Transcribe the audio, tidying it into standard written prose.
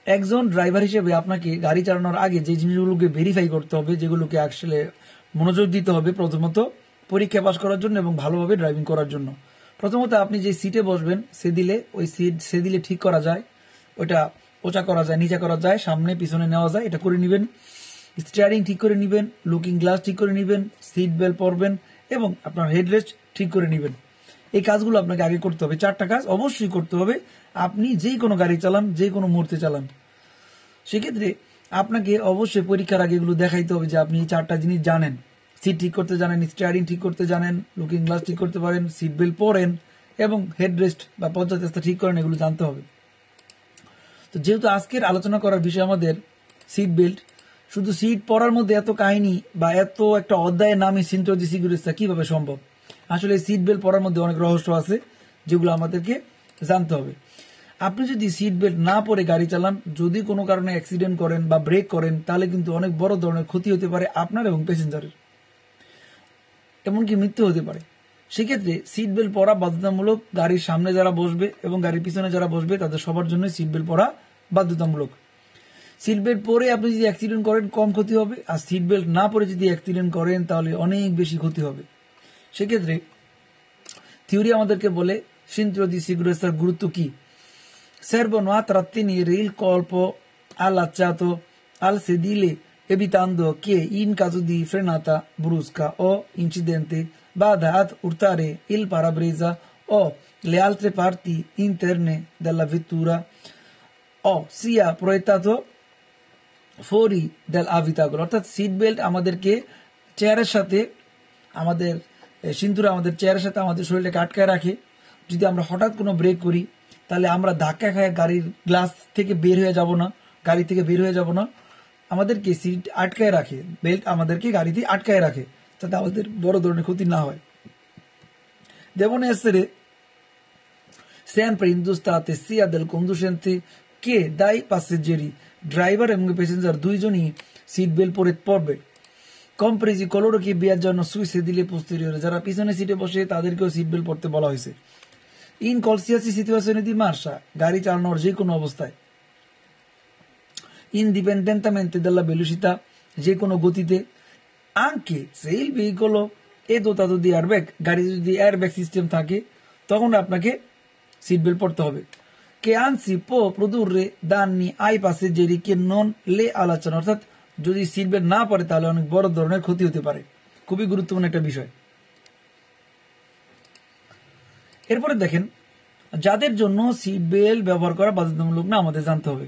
একজন ড্রাইভার হিসেবে আপনাকে গাড়ি চালানোর আগে যে জিনিসগুলোকে ভেরিফাই করতে হবে, যেগুলোকে আসলে মনোযোগ দিতে হবে প্রথমত পরীক্ষা পাস করার জন্য এবং ভালোভাবে ড্রাইভিং করার জন্য। প্রথমত আপনি যে সিটে বসবেন সে দিলে ঠিক করা যায়, ওইটা ওচা করা যায়, নিচা করা যায়, সামনে পিছনে নেওয়া যায়, এটা করে নেবেন। স্টিয়ারিং ঠিক করে নেবেন, লুকিং গ্লাস ঠিক করে নেবেন, সিট বেল্ট পরবেন এবং আপনার হেডরেস্ট ঠিক করে নেবেন। এই কাজগুলো আপনাকে আগে করতে হবে। 4টা কাজ অবশ্যই করতে হবে আপনি যে কোনো গাড়ি চালান, যে কোনো মুহূর্তে চালান। সেক্ষেত্রে আপনাকে অবশ্যই পরীক্ষার আগে এগুলো দেখাইতে হবে যে আপনি এই 4টা জিনিস জানেন। সিট ঠিক করতে জানেন, স্টিয়ারিং ঠিক করতে জানেন, লুকিং গ্লাস ঠিক করতে পারেন, সিট বেল্ট পরেন এবং হেডরেস্ট বা পর্যাপ্ত ঠিক করেন, এগুলো জানতে হবে। তো যেহেতু আজকের আলোচনা করার বিষয় আমাদের সিট বেল্ট, শুধু সিট পরার মধ্যে এত কাহিনী বা এত একটা অধ্যায়ের নামই সিনথ্রো দি সিগুরেসা কিভাবে সম্ভব? আসলে সিট বেল্ট পরার মধ্যে অনেক রহস্য আছে যেগুলো আমাদেরকে জানতে হবে। আপনি যদি সিট বেল্ট না পরে গাড়ি চালান, যদি কোনো কারণে অ্যাক্সিডেন্ট করেন বা ব্রেক করেন, তাহলে কিন্তু অনেক বড় ধরনের ক্ষতি হতে পারে আপনার এবং প্যাসেঞ্জারের, এমনকি মৃত্যু হতে পারে। সেক্ষেত্রে সিট বেল্ট পরা বাধ্যতামূলক। গাড়ির সামনে যারা বসবে এবং গাড়ির পিছনে যারা বসবে তাদের সবার জন্য সিট বেল্ট পরা বাধ্যতামূলক। সিট বেল্ট পরে আপনি যদি অ্যাক্সিডেন্ট করেন কম ক্ষতি হবে, আর সিট বেল্ট না পরে যদি অ্যাক্সিডেন্ট করেন তাহলে অনেক বেশি ক্ষতি হবে। সেক্ষেত্রে থিওরি আমাদেরকে বলে সিনথ্রো দি সিগুরেসার গুরুত্ব কি। Servono a trattenere il colpo allacciato al sedile evitando che in caso di frenata brusca o incidente vada ad urtare il parabrisa o le altre parti interne della vettura o sia proiettato fuori dall'abitacolo। অর্থাৎ seat belt আমাদেরকে চেয়ারের সাথে আমাদের সিন্ধুরা আমাদের চেয়ারের সাথে আমাদের শরীরটাকে আটকায় রাখে। যদি আমরা হঠাৎ কোনো ব্রেক করি তাহলে আমরা ধাক্কা খায় গাড়ির গ্লাস থেকে বের হয়ে যাব না, গাড়ি থেকে বের হয়ে যাব না। আমাদেরকে সিট আটকায় রাখে, বেল্ট আমাদেরকে গাড়িতে আটকায় রাখে যাতে আমাদের বড় ধরনের ক্ষতি না হয়। Devono essere sempre indosate sia del conducente che dai passeggeri। Driver এবং প্যাসেঞ্জার দুইজনই সিট বেল্ট পরে পড়বে, compresi coloro che viaggiano sui sedili posteriori। যারা পিছনে সিটে বসে তাদেরকেও সিট বেল্ট পরতে বলা হয়েছে। In qualsiasi situazione di marcia, গাড়ি চালানোর যে কোনো অবস্থায়, indipendentemente dalla velocità, যে কোনো গতিতে, anche se il veicolo è dotato di airbag, গাড়ি যদি এয়ারব্যাগ সিস্টেম থাকে তখন আপনাকে সিট বেল্ট পরতে হবে। che anzi può produrre danni ai passeggeri che non le allacciano। অর্থাৎ যদি সিট বেল্ট না পরে তাহলে অনেক বড় ধরনের ক্ষতি হতে পারে। খুবই গুরুত্বপূর্ণ একটা বিষয়। এরপরে দেখেন যাদের জন্য সিট বেল্ট ব্যবহার করা বাধ্যতামূলক না আমাদের জানতে হবে।